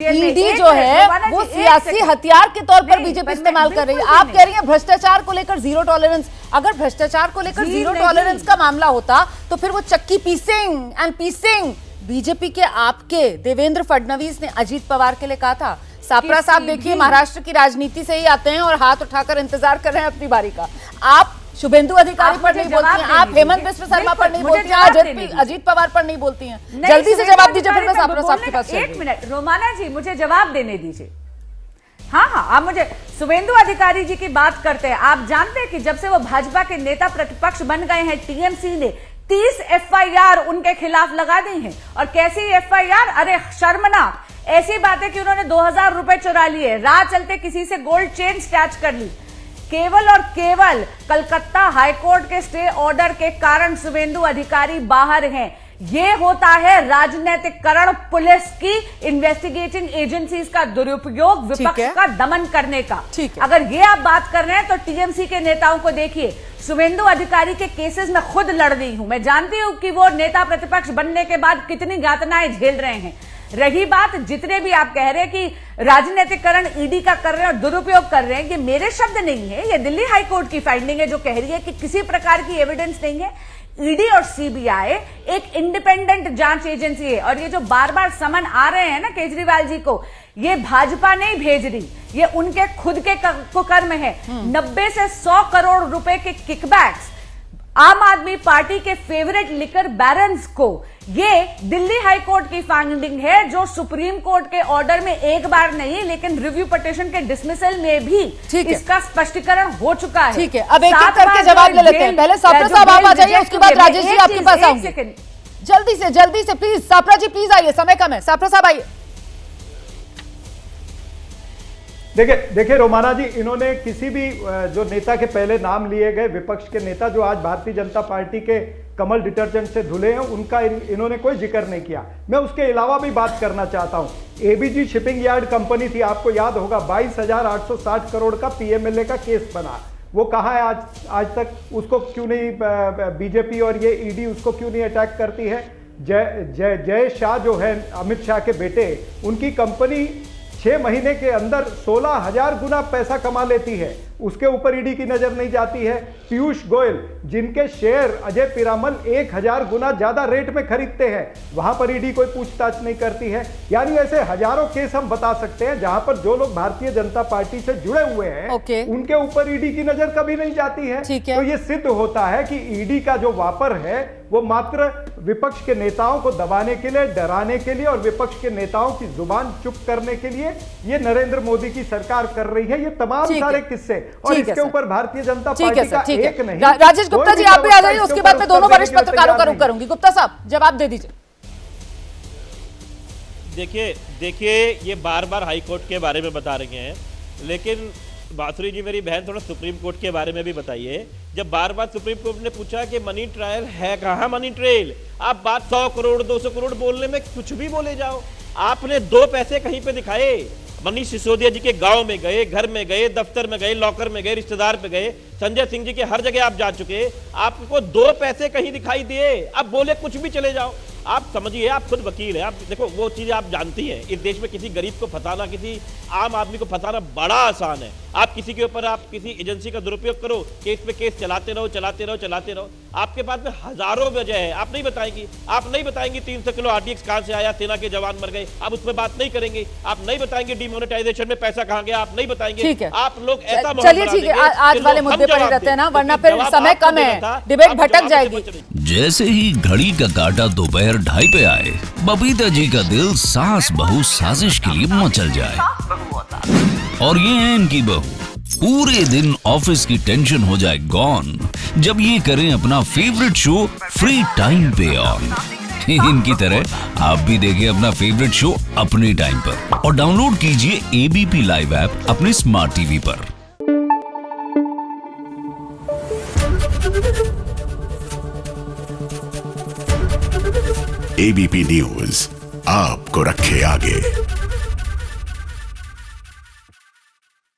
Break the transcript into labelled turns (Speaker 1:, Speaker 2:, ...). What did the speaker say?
Speaker 1: ED जो है वो सियासी हथियार के तौर पर बीजेपी इस्तेमाल कर रही है। आप कह रही हैं भ्रष्टाचार को लेकर जीरो टॉलरेंस। अगर भ्रष्टाचार को लेकर जीरो टॉलरेंस का मामला होता तो फिर वो चक्की पीसिंग बीजेपी के आपके देवेंद्र फडणवीस ने अजीत पवार के लिए कहा था। सापरा साहब देखिए महाराष्ट्र की राजनीति से ही आते हैं और हाथ उठाकर इंतजार कर रहे हैं अपनी बारी का। आप शुभेंदु अधिकारी पर नहीं बोलती हैं, आप हेमंत बिस्व शर्मा पर नहीं बोलती हैं, अजीत पवार पर नहीं बोलती हैं। जल्दी से जवाब दीजिए, फिर मैं सापरा साहब के पास।
Speaker 2: एक मिनट रोमाना जी, मुझे जवाब देने दीजिए। हाँ, आप मुझे शुभेंदु अधिकारी जी की बात करते हैं। आप जानते हैं कि जब से वो भाजपा के नेता प्रतिपक्ष बन गए हैं, टीएमसी ने 30 एफआईआर उनके खिलाफ लगा दी हैं। और कैसी एफआईआर? अरे शर्मनाक। ऐसी बात है कि उन्होंने 2000 रुपए चुरा लिए, राह चलते किसी से गोल्ड चेन स्टैच कर ली। केवल और केवल कलकत्ता हाईकोर्ट के स्टे ऑर्डर के कारण शुभेंदु अधिकारी बाहर हैं। ये होता है राजनीतिकरण, पुलिस की इन्वेस्टिगेटिंग एजेंसीज का दुरुपयोग, विपक्ष का दमन करने का। अगर ये आप बात कर रहे हैं तो टीएमसी के नेताओं को देखिए। शुभेंदु अधिकारी के केसेस में खुद लड़ रही हूं, मैं जानती हूं कि वो नेता प्रतिपक्ष बनने के बाद कितनी यातनाएं झेल रहे हैं। रही बात जितने भी आप कह रहे हैं कि राजनीतिकरण ईडी का कर रहे हैं और दुरुपयोग कर रहे हैं, ये मेरे शब्द नहीं है, ये दिल्ली हाईकोर्ट की फाइंडिंग है जो कह रही है कि किसी प्रकार की एविडेंस नहीं है। ईडी और सीबीआई एक इंडिपेंडेंट जांच एजेंसी है और ये जो बार बार समन आ रहे हैं ना केजरीवाल जी को, ये भाजपा नहीं भेज रही, ये उनके खुद के कुकर्म है। 90 से 100 करोड़ रुपए के किकबैक्स आम आदमी पार्टी के फेवरेट लिकर बैरन्स को, ये दिल्ली हाई कोर्ट की फाइंडिंग है जो सुप्रीम कोर्ट के ऑर्डर में एक बार नहीं लेकिन रिव्यू पिटीशन के डिसमिसल में भी इसका स्पष्टीकरण हो चुका है।
Speaker 1: ठीक है, अब एक एक करके जवाब ले लेते हैं। पहले सापरा साहब आप आ जाइए, उसके बाद राजेश जी आपके पास आऊंगी। जल्दी से प्लीज सापरा जी प्लीज आइए, समय कम है। सापरा साहब आइए।
Speaker 3: देखिए रोमाना जी, इन्होंने किसी भी जो नेता के पहले नाम लिए गए विपक्ष के नेता जो आज भारतीय जनता पार्टी के कमल डिटर्जेंट से धुले हैं, उनका इन्होंने कोई जिक्र नहीं किया। मैं उसके अलावा भी बात करना चाहता हूं। एबीजी शिपिंग यार्ड कंपनी थी, आपको याद होगा, 22,860 करोड़ का पीएमएलए का केस बना। वो कहाँ है आज तक? उसको क्यों नहीं बीजेपी और ये ईडी उसको क्यों नहीं अटैक करती है? जय शाह जो है अमित शाह के बेटे, उनकी कंपनी 6 महीने के अंदर 16,000 गुना पैसा कमा लेती है, उसके ऊपर ईडी की नजर नहीं जाती है। पीयूष गोयल जिनके शेयर अजय पिरामल 1000 गुना ज्यादा रेट में खरीदते हैं, वहां पर ईडी कोई पूछताछ नहीं करती है। यानी ऐसे हजारों केस हम बता सकते हैं जहां पर जो लोग भारतीय जनता पार्टी से जुड़े हुए हैं उनके ऊपर ईडी की नजर कभी नहीं जाती है। तो ये सिद्ध होता है कि ईडी का जो वापर है वो मात्र विपक्ष के नेताओं को दबाने के लिए, डराने के लिए और विपक्ष के नेताओं की जुबान चुप करने के लिए ये नरेंद्र मोदी की सरकार कर रही है। ये तमाम सारे किस्से और इसके ऊपर भारतीय जनता पार्टी का एक नहीं।
Speaker 1: राजेश गुप्ता जी आप भी आ जाइए, उसके बाद मैं दोनों वरिष्ठ पत्रकारों का रुख करूंगी। गुप्ता साहब जवाब दे दीजिए।
Speaker 4: देखिए ये बार बार हाई कोर्ट के बारे में बता रहे हैं, लेकिन बासुरी जी मेरी बहन थोड़ा सुप्रीम कोर्ट के बारे में भी बताइए। जब बार बार सुप्रीम कोर्ट ने पूछा कि मनी ट्रायल है कहाँ, मनी ट्रेल, आप बात 100 करोड़ 200 करोड़ बोलने में कुछ भी बोले जाओ। आपने 2 पैसे कहीं पे दिखाए? मनीष सिसोदिया जी के गांव में गए, घर में गए, दफ्तर में गए, लॉकर में गए, रिश्तेदार पे गए, संजय सिंह जी के हर जगह आप जा चुके, आपको 2 पैसे कहीं दिखाई दिए? अब बोले कुछ भी चले जाओ। आप समझिए, आप खुद वकील हैं, आप देखो वो चीज़ आप जानती हैं, इस देश में किसी गरीब को फंसाना, किसी आम आदमी को फंसाना बड़ा आसान है। आप किसी के ऊपर आप किसी एजेंसी का दुरुपयोग करो, केस पे केस चलाते रहो। आपके पास में हजारों वजह है, आप नहीं बताएंगी 300 किलो आरडीएक्स कहां से आया, सेना के जवान मर गए, आप उस पर बात नहीं करेंगे। आप नहीं बताएंगे डिमोनेटाइजेशन में पैसा कहां गया, आप नहीं बताएंगे। आप लोग ऐसा
Speaker 1: चलिए ठीक है, आज वाले मुद्दे पर ही रहते हैं ना, वरना फिर समय कम है, डिबेट भटक जाएगी।
Speaker 5: जैसे ही घड़ी का काटा दोपहर 2:30 पे आए, बबीता जी का दिल सास बहू साजिश के लिए मचल जाए। और ये है इनकी बहू, पूरे दिन ऑफिस की टेंशन हो जाए गॉन जब ये करें अपना फेवरेट शो फ्री टाइम पे ऑन। इनकी तरह आप भी देखिए अपना फेवरेट शो अपने टाइम पर और डाउनलोड कीजिए एबीपी लाइव ऐप अपने स्मार्ट टीवी पर।
Speaker 6: एबीपी न्यूज आपको रखे आगे।